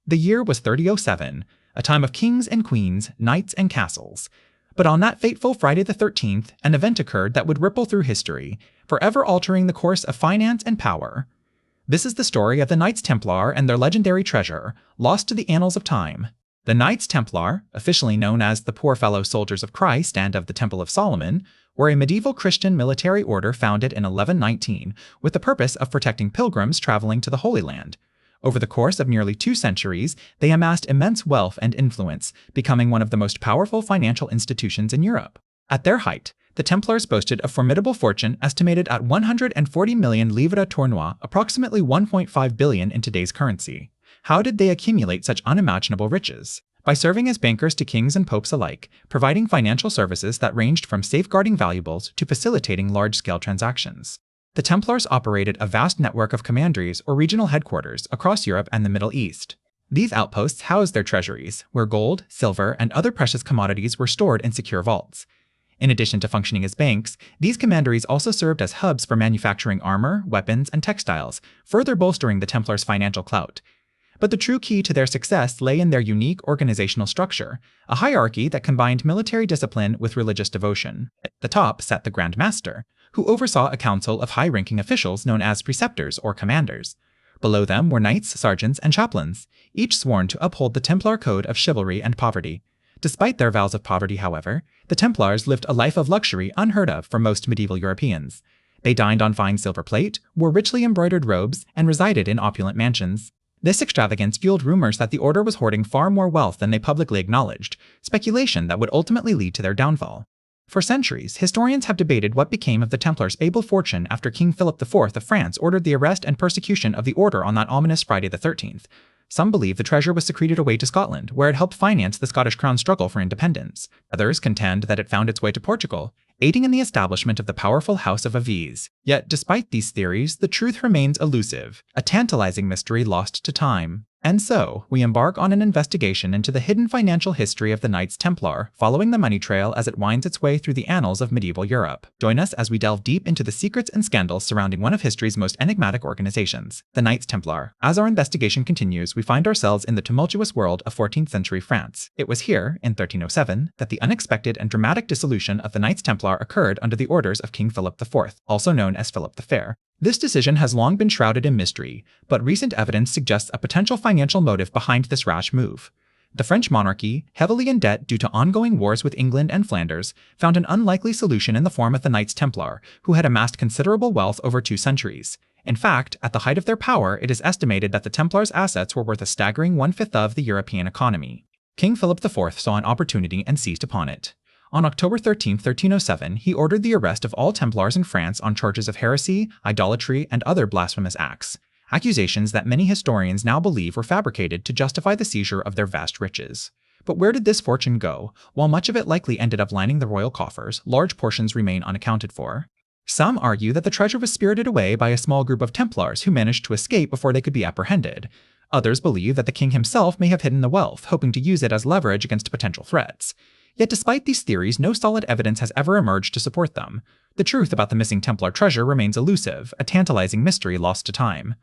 The year was 3007, a time of kings and queens, knights and castles. But on that fateful Friday the 13th, an event occurred that would ripple through history, forever altering the course of finance and power. This is the story of the Knights Templar and their legendary treasure, lost to the annals of time. The Knights Templar, officially known as the Poor Fellow Soldiers of Christ and of the Temple of Solomon, were a medieval Christian military order founded in 1119 with the purpose of protecting pilgrims traveling to the Holy Land. Over the course of nearly 2 centuries, they amassed immense wealth and influence, becoming one of the most powerful financial institutions in Europe. At their height, the Templars boasted a formidable fortune estimated at 140 million livres tournois, approximately 1.5 billion in today's currency. How did they accumulate such unimaginable riches? By serving as bankers to kings and popes alike, providing financial services that ranged from safeguarding valuables to facilitating large-scale transactions. The Templars operated a vast network of commanderies or regional headquarters across Europe and the Middle East. These outposts housed their treasuries, where gold, silver, and other precious commodities were stored in secure vaults. In addition to functioning as banks, these commanderies also served as hubs for manufacturing armor, weapons, and textiles, further bolstering the Templars' financial clout. But the true key to their success lay in their unique organizational structure, a hierarchy that combined military discipline with religious devotion. At the top sat the Grand Master, who oversaw a council of high-ranking officials known as preceptors or commanders. Below them were knights, sergeants, and chaplains, each sworn to uphold the Templar code of chivalry and poverty. Despite their vows of poverty, however, the Templars lived a life of luxury unheard of for most medieval Europeans. They dined on fine silver plate, wore richly embroidered robes, and resided in opulent mansions. This extravagance fueled rumors that the order was hoarding far more wealth than they publicly acknowledged, speculation that would ultimately lead to their downfall. For centuries, historians have debated what became of the Templars' able fortune after King Philip IV of France ordered the arrest and persecution of the order on that ominous Friday the 13th. Some believe the treasure was secreted away to Scotland, where it helped finance the Scottish Crown's struggle for independence. Others contend that it found its way to Portugal, aiding in the establishment of the powerful House of Aviz. Yet, despite these theories, the truth remains elusive, a tantalizing mystery lost to time. And so, we embark on an investigation into the hidden financial history of the Knights Templar, following the money trail as it winds its way through the annals of medieval Europe. Join us as we delve deep into the secrets and scandals surrounding one of history's most enigmatic organizations, the Knights Templar. As our investigation continues, we find ourselves in the tumultuous world of 14th century France. It was here, in 1307, that the unexpected and dramatic dissolution of the Knights Templar occurred under the orders of King Philip IV, also known as Philip the Fair. This decision has long been shrouded in mystery, but recent evidence suggests a potential financial motive behind this rash move. The French monarchy, heavily in debt due to ongoing wars with England and Flanders, found an unlikely solution in the form of the Knights Templar, who had amassed considerable wealth over 2 centuries. In fact, at the height of their power, it is estimated that the Templars' assets were worth a staggering 1/5 of the European economy. King Philip IV saw an opportunity and seized upon it. On October 13, 1307, he ordered the arrest of all Templars in France on charges of heresy, idolatry, and other blasphemous acts, accusations that many historians now believe were fabricated to justify the seizure of their vast riches. But where did this fortune go? While much of it likely ended up lining the royal coffers, large portions remain unaccounted for. Some argue that the treasure was spirited away by a small group of Templars who managed to escape before they could be apprehended. Others believe that the king himself may have hidden the wealth, hoping to use it as leverage against potential threats. Yet despite these theories, no solid evidence has ever emerged to support them. The truth about the missing Templar treasure remains elusive, a tantalizing mystery lost to time.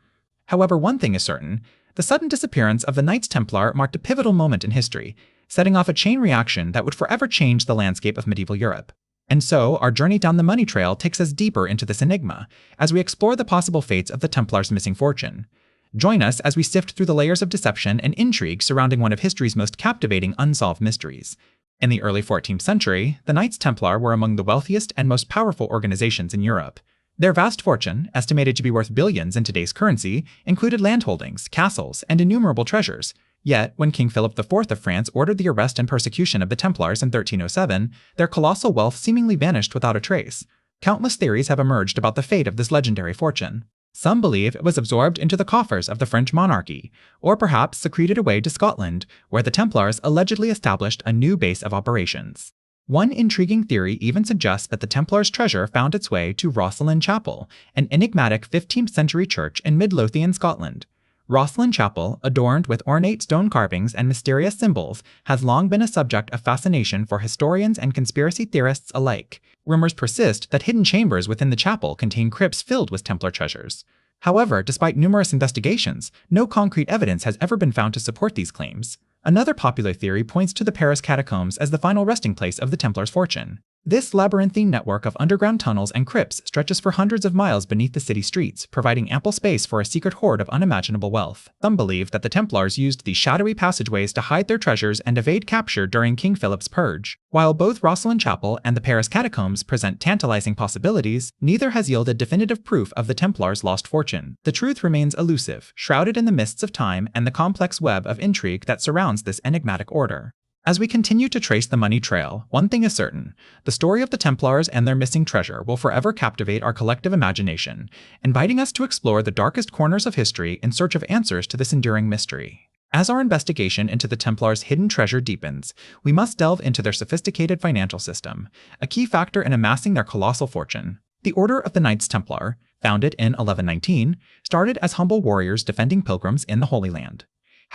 However, one thing is certain: the sudden disappearance of the Knights Templar marked a pivotal moment in history, setting off a chain reaction that would forever change the landscape of medieval Europe. And so, our journey down the money trail takes us deeper into this enigma, as we explore the possible fates of the Templars' missing fortune. Join us as we sift through the layers of deception and intrigue surrounding one of history's most captivating unsolved mysteries. In the early 14th century, the Knights Templar were among the wealthiest and most powerful organizations in Europe. Their vast fortune, estimated to be worth billions in today's currency, included landholdings, castles, and innumerable treasures. Yet, when King Philip IV of France ordered the arrest and persecution of the Templars in 1307, their colossal wealth seemingly vanished without a trace. Countless theories have emerged about the fate of this legendary fortune. Some believe it was absorbed into the coffers of the French monarchy, or perhaps secreted away to Scotland, where the Templars allegedly established a new base of operations. One intriguing theory even suggests that the Templars' treasure found its way to Rosslyn Chapel, an enigmatic 15th century church in Midlothian, Scotland. Rosslyn Chapel, adorned with ornate stone carvings and mysterious symbols, has long been a subject of fascination for historians and conspiracy theorists alike. Rumors persist that hidden chambers within the chapel contain crypts filled with Templar treasures. However, despite numerous investigations, no concrete evidence has ever been found to support these claims. Another popular theory points to the Paris catacombs as the final resting place of the Templars' fortune. This labyrinthine network of underground tunnels and crypts stretches for hundreds of miles beneath the city streets, providing ample space for a secret hoard of unimaginable wealth. Some believe that the Templars used these shadowy passageways to hide their treasures and evade capture during King Philip's purge. While both Rosslyn Chapel and the Paris catacombs present tantalizing possibilities, neither has yielded definitive proof of the Templars' lost fortune. The truth remains elusive, shrouded in the mists of time and the complex web of intrigue that surrounds this enigmatic order. As we continue to trace the money trail, one thing is certain: the story of the Templars and their missing treasure will forever captivate our collective imagination, inviting us to explore the darkest corners of history in search of answers to this enduring mystery. As our investigation into the Templars' hidden treasure deepens, we must delve into their sophisticated financial system, a key factor in amassing their colossal fortune. The Order of the Knights Templar, founded in 1119, started as humble warriors defending pilgrims in the Holy Land.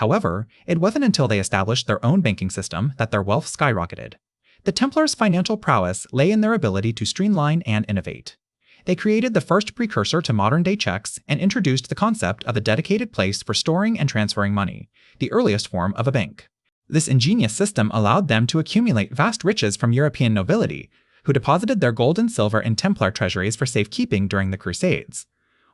However, it wasn't until they established their own banking system that their wealth skyrocketed. The Templars' financial prowess lay in their ability to streamline and innovate. They created the first precursor to modern-day checks and introduced the concept of a dedicated place for storing and transferring money, the earliest form of a bank. This ingenious system allowed them to accumulate vast riches from European nobility, who deposited their gold and silver in Templar treasuries for safekeeping during the Crusades.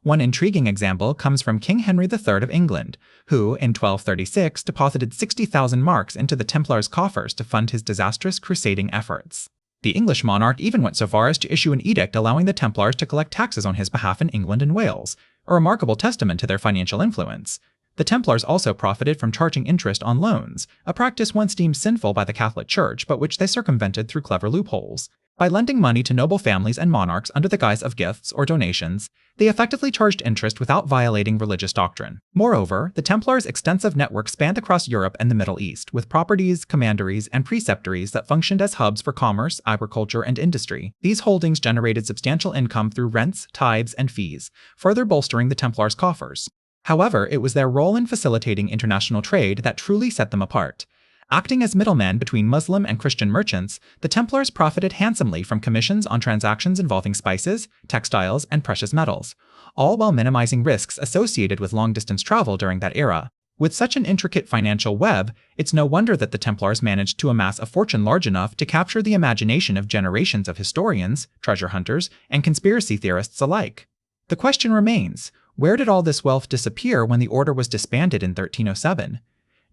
One intriguing example comes from King Henry III of England, who, in 1236, deposited 60,000 marks into the Templars' coffers to fund his disastrous crusading efforts. The English monarch even went so far as to issue an edict allowing the Templars to collect taxes on his behalf in England and Wales, a remarkable testament to their financial influence. The Templars also profited from charging interest on loans, a practice once deemed sinful by the Catholic Church but which they circumvented through clever loopholes. By lending money to noble families and monarchs under the guise of gifts or donations, they effectively charged interest without violating religious doctrine. Moreover, the Templars' extensive network spanned across Europe and the Middle East, with properties, commanderies, and preceptories that functioned as hubs for commerce, agriculture, and industry. These holdings generated substantial income through rents, tithes, and fees, further bolstering the Templars' coffers. However, it was their role in facilitating international trade that truly set them apart. Acting as middlemen between Muslim and Christian merchants, the Templars profited handsomely from commissions on transactions involving spices, textiles, and precious metals, all while minimizing risks associated with long-distance travel during that era. With such an intricate financial web, it's no wonder that the Templars managed to amass a fortune large enough to capture the imagination of generations of historians, treasure hunters, and conspiracy theorists alike. The question remains: where did all this wealth disappear when the order was disbanded in 1307?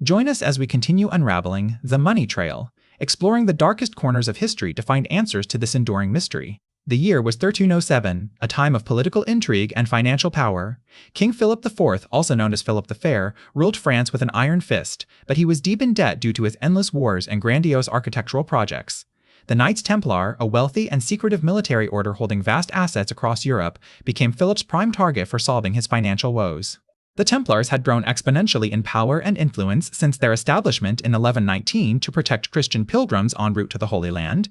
Join us as we continue unraveling the money trail, exploring the darkest corners of history to find answers to this enduring mystery. The year was 1307, a time of political intrigue and financial power. King Philip IV, also known as Philip the Fair, ruled France with an iron fist, but he was deep in debt due to his endless wars and grandiose architectural projects. The Knights Templar, a wealthy and secretive military order holding vast assets across Europe, became Philip's prime target for solving his financial woes. The Templars had grown exponentially in power and influence since their establishment in 1119 to protect Christian pilgrims en route to the Holy Land.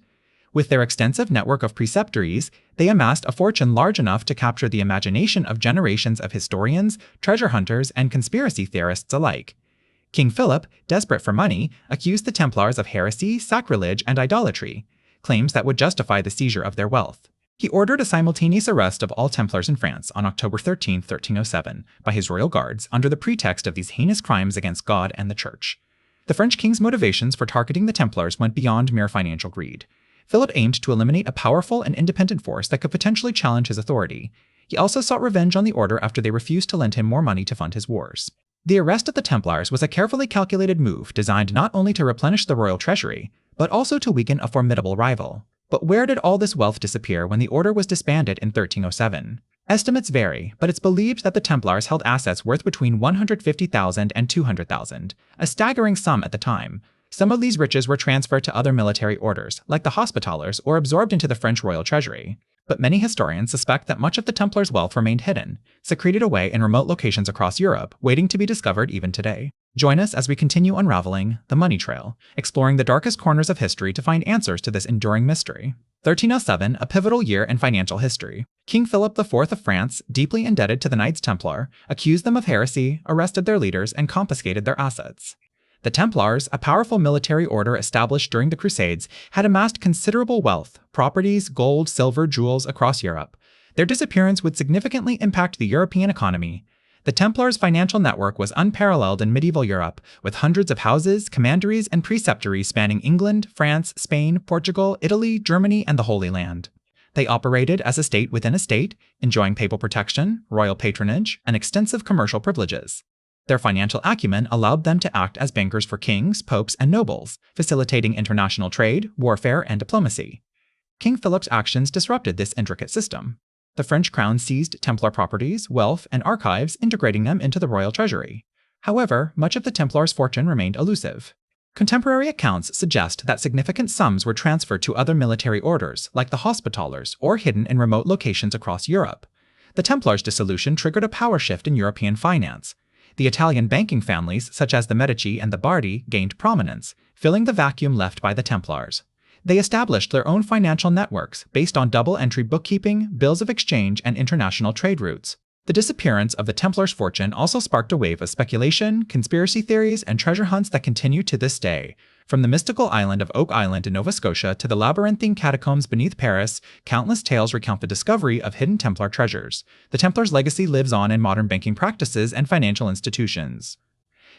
With their extensive network of preceptories, they amassed a fortune large enough to capture the imagination of generations of historians, treasure hunters, and conspiracy theorists alike. King Philip, desperate for money, accused the Templars of heresy, sacrilege, and idolatry, claims that would justify the seizure of their wealth. He ordered a simultaneous arrest of all Templars in France on October 13, 1307, by his royal guards under the pretext of these heinous crimes against God and the Church. The French king's motivations for targeting the Templars went beyond mere financial greed. Philip aimed to eliminate a powerful and independent force that could potentially challenge his authority. He also sought revenge on the order after they refused to lend him more money to fund his wars. The arrest of the Templars was a carefully calculated move designed not only to replenish the royal treasury, but also to weaken a formidable rival. But where did all this wealth disappear when the order was disbanded in 1307? Estimates vary, but it's believed that the Templars held assets worth between 150,000 and 200,000, a staggering sum at the time. Some of these riches were transferred to other military orders, like the Hospitallers, or absorbed into the French royal treasury. But many historians suspect that much of the Templars' wealth remained hidden, secreted away in remote locations across Europe, waiting to be discovered even today. Join us as we continue unraveling the money trail, exploring the darkest corners of history to find answers to this enduring mystery. 1307, a pivotal year in financial history. King Philip IV of France, deeply indebted to the Knights Templar, accused them of heresy, arrested their leaders, and confiscated their assets. The Templars, a powerful military order established during the Crusades, had amassed considerable wealth, properties, gold, silver, jewels across Europe. Their disappearance would significantly impact the European economy. The Templars' financial network was unparalleled in medieval Europe, with hundreds of houses, commanderies, and preceptories spanning England, France, Spain, Portugal, Italy, Germany, and the Holy Land. They operated as a state within a state, enjoying papal protection, royal patronage, and extensive commercial privileges. Their financial acumen allowed them to act as bankers for kings, popes, and nobles, facilitating international trade, warfare, and diplomacy. King Philip's actions disrupted this intricate system. The French crown seized Templar properties, wealth, and archives, integrating them into the royal treasury. However, much of the Templars' fortune remained elusive. Contemporary accounts suggest that significant sums were transferred to other military orders, like the Hospitallers, or hidden in remote locations across Europe. The Templars' dissolution triggered a power shift in European finance. The Italian banking families, such as the Medici and the Bardi, gained prominence, filling the vacuum left by the Templars. They established their own financial networks based on double-entry bookkeeping, bills of exchange, and international trade routes. The disappearance of the Templars' fortune also sparked a wave of speculation, conspiracy theories, and treasure hunts that continue to this day. From the mystical island of Oak Island in Nova Scotia to the labyrinthine catacombs beneath Paris, countless tales recount the discovery of hidden Templar treasures. The Templars' legacy lives on in modern banking practices and financial institutions.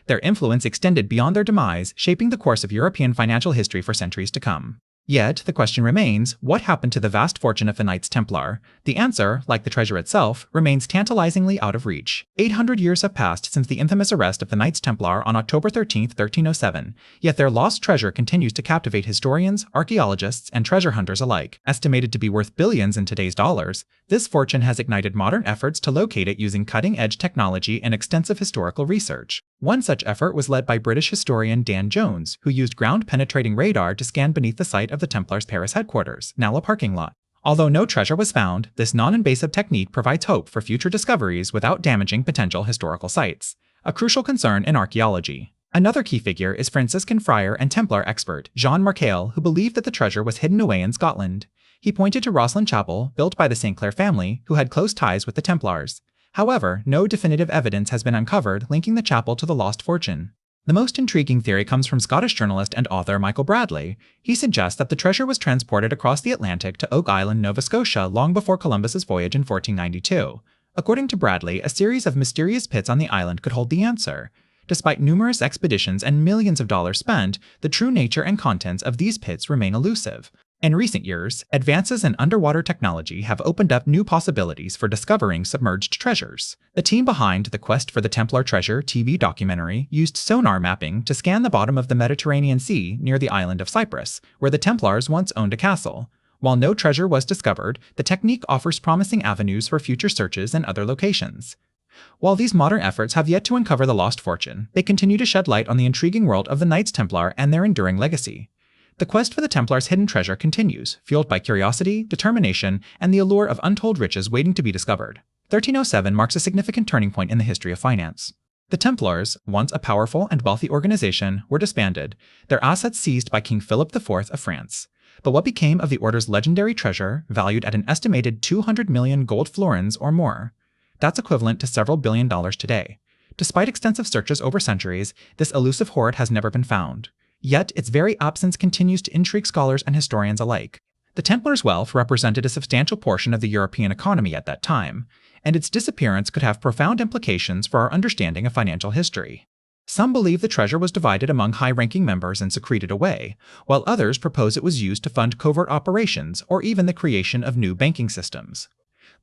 Their influence extended beyond their demise, shaping the course of European financial history for centuries to come. Yet, the question remains, what happened to the vast fortune of the Knights Templar? The answer, like the treasure itself, remains tantalizingly out of reach. 800 years have passed since the infamous arrest of the Knights Templar on October 13, 1307, yet their lost treasure continues to captivate historians, archaeologists, and treasure hunters alike. Estimated to be worth billions in today's dollars, this fortune has ignited modern efforts to locate it using cutting-edge technology and extensive historical research. One such effort was led by British historian Dan Jones, who used ground-penetrating radar to scan beneath the site of the Templars' Paris headquarters, now a parking lot. Although no treasure was found, this non-invasive technique provides hope for future discoveries without damaging potential historical sites, a crucial concern in archaeology. Another key figure is Franciscan friar and Templar expert Jean Markel, who believed that the treasure was hidden away in Scotland. He pointed to Rosslyn Chapel, built by the St. Clair family, who had close ties with the Templars. However, no definitive evidence has been uncovered linking the chapel to the lost fortune. The most intriguing theory comes from Scottish journalist and author Michael Bradley. He suggests that the treasure was transported across the Atlantic to Oak Island, Nova Scotia, long before Columbus's voyage in 1492. According to Bradley, a series of mysterious pits on the island could hold the answer. Despite numerous expeditions and millions of dollars spent, the true nature and contents of these pits remain elusive. In recent years, advances in underwater technology have opened up new possibilities for discovering submerged treasures. The team behind the Quest for the Templar Treasure TV documentary used sonar mapping to scan the bottom of the Mediterranean Sea near the island of Cyprus, where the Templars once owned a castle. While no treasure was discovered, the technique offers promising avenues for future searches in other locations. While these modern efforts have yet to uncover the lost fortune, they continue to shed light on the intriguing world of the Knights Templar and their enduring legacy. The quest for the Templars' hidden treasure continues, fueled by curiosity, determination, and the allure of untold riches waiting to be discovered. 1307 marks a significant turning point in the history of finance. The Templars, once a powerful and wealthy organization, were disbanded, their assets seized by King Philip IV of France. But what became of the order's legendary treasure, valued at an estimated 200 million gold florins or more? That's equivalent to several $1 billion today. Despite extensive searches over centuries, this elusive hoard has never been found. Yet, its very absence continues to intrigue scholars and historians alike. The Templars' wealth represented a substantial portion of the European economy at that time, and its disappearance could have profound implications for our understanding of financial history. Some believe the treasure was divided among high-ranking members and secreted away, while others propose it was used to fund covert operations or even the creation of new banking systems.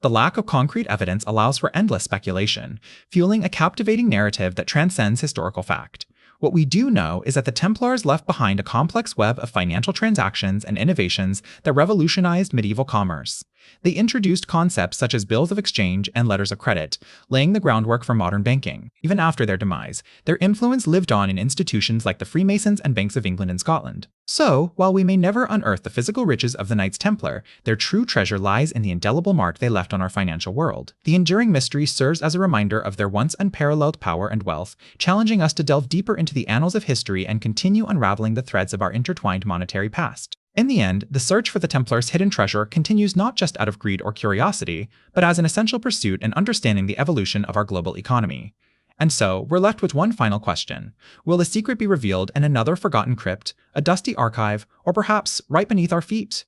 The lack of concrete evidence allows for endless speculation, fueling a captivating narrative that transcends historical fact. What we do know is that the Templars left behind a complex web of financial transactions and innovations that revolutionized medieval commerce. They introduced concepts such as bills of exchange and letters of credit, laying the groundwork for modern banking. Even after their demise, their influence lived on in institutions like the Freemasons and Banks of England and Scotland. So, while we may never unearth the physical riches of the Knights Templar, their true treasure lies in the indelible mark they left on our financial world. The enduring mystery serves as a reminder of their once unparalleled power and wealth, challenging us to delve deeper into the annals of history and continue unraveling the threads of our intertwined monetary past. In the end, the search for the Templars' hidden treasure continues not just out of greed or curiosity, but as an essential pursuit in understanding the evolution of our global economy. And so, we're left with one final question. Will the secret be revealed in another forgotten crypt, a dusty archive, or perhaps right beneath our feet?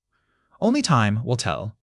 Only time will tell.